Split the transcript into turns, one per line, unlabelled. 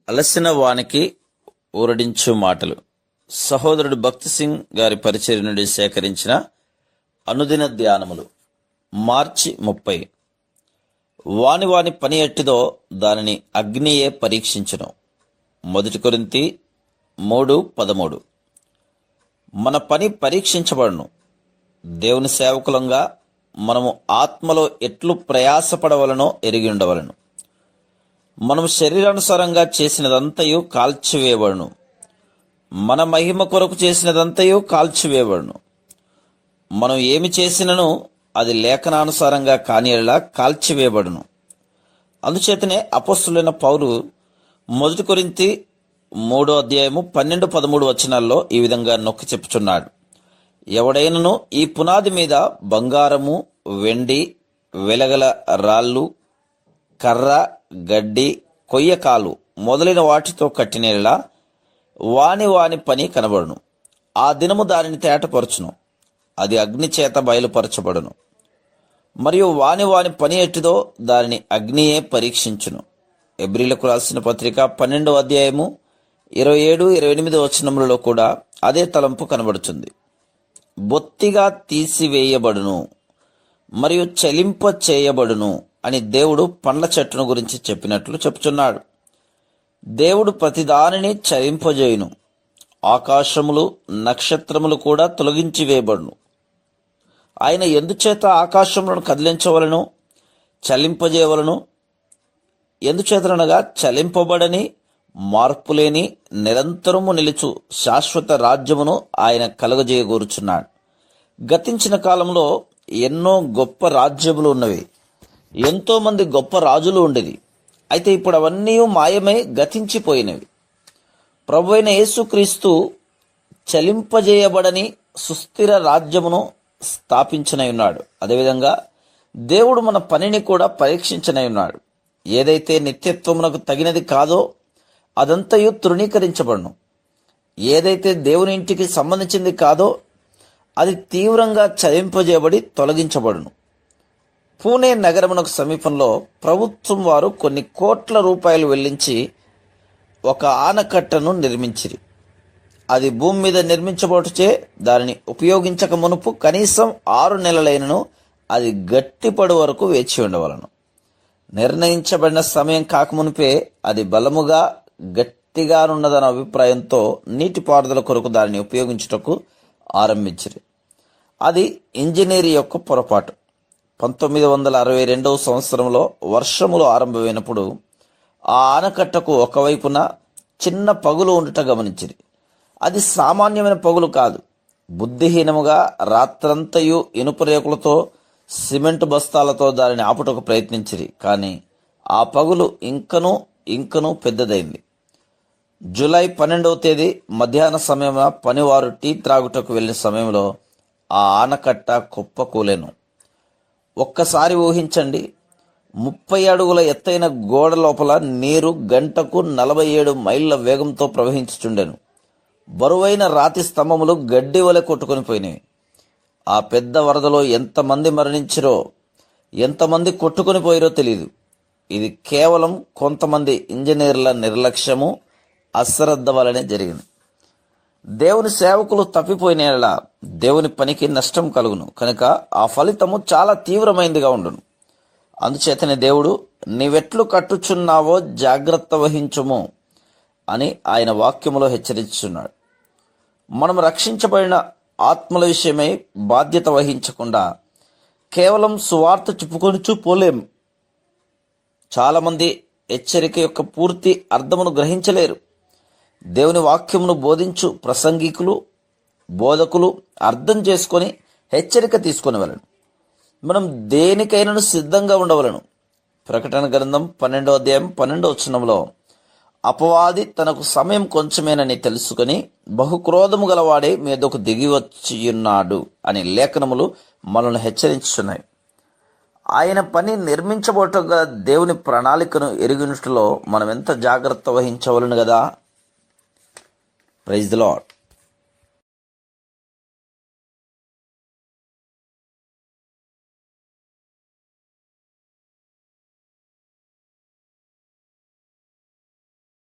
అలసిన వానికి ఊరడించు మాటలు. సహోదరుడు భక్తి సింగ్ గారి పరిచర్య నుండి సేకరించిన అనుదిన ధ్యానములు. మార్చి 30. వాని పని ఎట్టిదో దానిని అగ్నియే పరీక్షించును. 1 కొరింథీ 3:13. మన పని పరీక్షించబడును. దేవుని సేవకులంగా మనము ఆత్మలో ఎట్లు ప్రయాసపడవలనో ఎరిగి ఉండవలను. మనము శరీరానుసారంగా చేసినదంతయు కాల్చివేయబడును. మన మహిమ కొరకు చేసినదంతయు కాల్చివేయబడును. మనం ఏమి చేసినను అది లేఖనానుసారంగా కానియలా కాల్చివేయబడును. అందుచేతనే అపోస్తలుడైన పౌలు 1 కొరింథీ 3:12-13 ఈ విధంగా నొక్కి చెప్పుచున్నాడు. ఎవడైనను ఈ పునాది మీద బంగారము, వెండి, వెలగల రాళ్ళు, కర్ర, గడ్డి, కొయ్యకాలు మొదలైన వాటితో కట్టినేలా వాని పని కనబడును. ఆ దినము దానిని తేటపరచును. అది అగ్ని చేత బయలుపరచబడును. మరియు వాని పని ఎట్టిదో దానిని అగ్నియే పరీక్షించును. ఎబ్రీలకు రాసిన పత్రిక 12:27-28 కూడా అదే తలంపు కనబడుతుంది. బొత్తిగా తీసివేయబడును మరియు చలింప చేయబడును అని దేవుడు పండ్ల చెట్టును గురించి చెప్పినట్లు చెప్తున్నాడు. దేవుడు ప్రతిదానిని చలింపజేయును. ఆకాశములు, నక్షత్రములు కూడా తొలగించి వేయబడును. ఆయన ఎందుచేత ఆకాశములను కదిలించవలను, చలింపజేయవలను? ఎందుచేతనగా చలింపబడని, మార్పులేని, నిరంతరము నిలుచు శాశ్వత రాజ్యమును ఆయన కలుగజేయగోరుచున్నాడు. గతించిన కాలంలో ఎన్నో గొప్ప రాజ్యములు ఉన్నవి. ఎంతో మంది గొప్ప రాజులు ఉండేది. అయితే ఇప్పుడు అవన్నీ మాయమై గతించిపోయినవి. ప్రభువైన యేసుక్రీస్తు చలింపజేయబడని సుస్థిర రాజ్యమును స్థాపించనై ఉన్నాడు. అదేవిధంగా దేవుడు మన పనిని కూడా పరీక్షించనై ఉన్నాడు. ఏదైతే నిత్యత్వమునకు తగినది కాదో అదంతయు తృణీకరించబడును. ఏదైతే దేవుని ఇంటికి సంబంధించింది కాదో అది తీవ్రంగా చలింపజేయబడి తొలగించబడును. పూణే నగరమునకు సమీపంలో ప్రభుత్వం వారు కొన్ని కోట్ల రూపాయలు వెల్లించి ఒక ఆనకట్టను నిర్మించిరి. అది భూమి మీద నిర్మించబడుచే దానిని ఉపయోగించక మునుపు కనీసం 6 నెలలైనను అది గట్టిపడు వరకు వేచి ఉండవలను. నిర్ణయించబడిన సమయం కాకమునిపే అది బలముగా గట్టిగానున్నదన్న అభిప్రాయంతో నీటిపారుదల కొరకు దానిని ఉపయోగించుటకు ఆరంభించిరి. అది ఇంజనీర్ యొక్క పొరపాటు. 1962 వర్షములు ఆరంభమైనప్పుడు ఆ ఆనకట్టకు ఒకవైపున చిన్న పగులు ఉండుట గమనించిరి. అది సామాన్యమైన పగులు కాదు. బుద్ధిహీనముగా రాత్రంతయు ఇనుప రేకులతో, సిమెంట్ బస్తాలతో దానిని ఆపుటకు ప్రయత్నించిరి. కానీ ఆ పగులు ఇంకనూ పెద్దదైంది. జూలై 12 మధ్యాహ్న సమయమున పనివారు టీ త్రాగుటకు వెళ్లిన సమయంలో ఆ ఆనకట్ట కుప్పకూలెను. ఒక్కసారి ఊహించండి. 30 అడుగుల ఎత్తైన గోడ లోపల నీరు గంటకు 47 మైళ్ళ వేగంతో ప్రవహించుచుండెను. బరువైన రాతి స్తంభములు గడ్డి వలె కొట్టుకొని పోయినవి. ఆ పెద్ద వరదలో ఎంతమంది మరణించిరో, ఎంతమంది కొట్టుకొని పోయిరో తెలియదు. ఇది కేవలం కొంతమంది ఇంజనీర్ల నిర్లక్ష్యము, అశ్రద్ధ వలనే జరిగింది. దేవుని సేవకులు తప్పిపోయిన దేవుని పనికి నష్టం కలుగును. కనుక ఆ ఫలితము చాలా తీవ్రమైనదిగా ఉండును. అందుచేతనే దేవుడు నీవెట్లు కట్టుచున్నావో జాగ్రత్త వహించుము అని ఆయన వాక్యములో హెచ్చరించుచున్నాడు. మనం రక్షించబడిన ఆత్మల విషయమై బాధ్యత వహించకుండా కేవలం సువార్త చెప్పుకొనుచూ పోలేం. చాలామంది హెచ్చరిక యొక్క పూర్తి అర్థమును గ్రహించలేరు. దేవుని వాక్యమును బోధించు ప్రసంగికులు, బోధకులు అర్థం చేసుకొని హెచ్చరిక తీసుకొని వెళ్ళను. మనం దేనికైనా సిద్ధంగా ఉండవలను. ప్రకటన గ్రంథం 12:12 అపవాది తనకు సమయం కొంచెమేనని తెలుసుకొని బహుక్రోధము గలవాడే మీదకు దిగివచ్చియున్నాడు అని లేఖనములు మనల్ని హెచ్చరించున్నాయి. ఆయన పని నిర్మించబోటగా దేవుని ప్రణాళికను ఎరిగినట్లో మనం ఎంత జాగ్రత్త వహించవలను కదా. Praise the lord.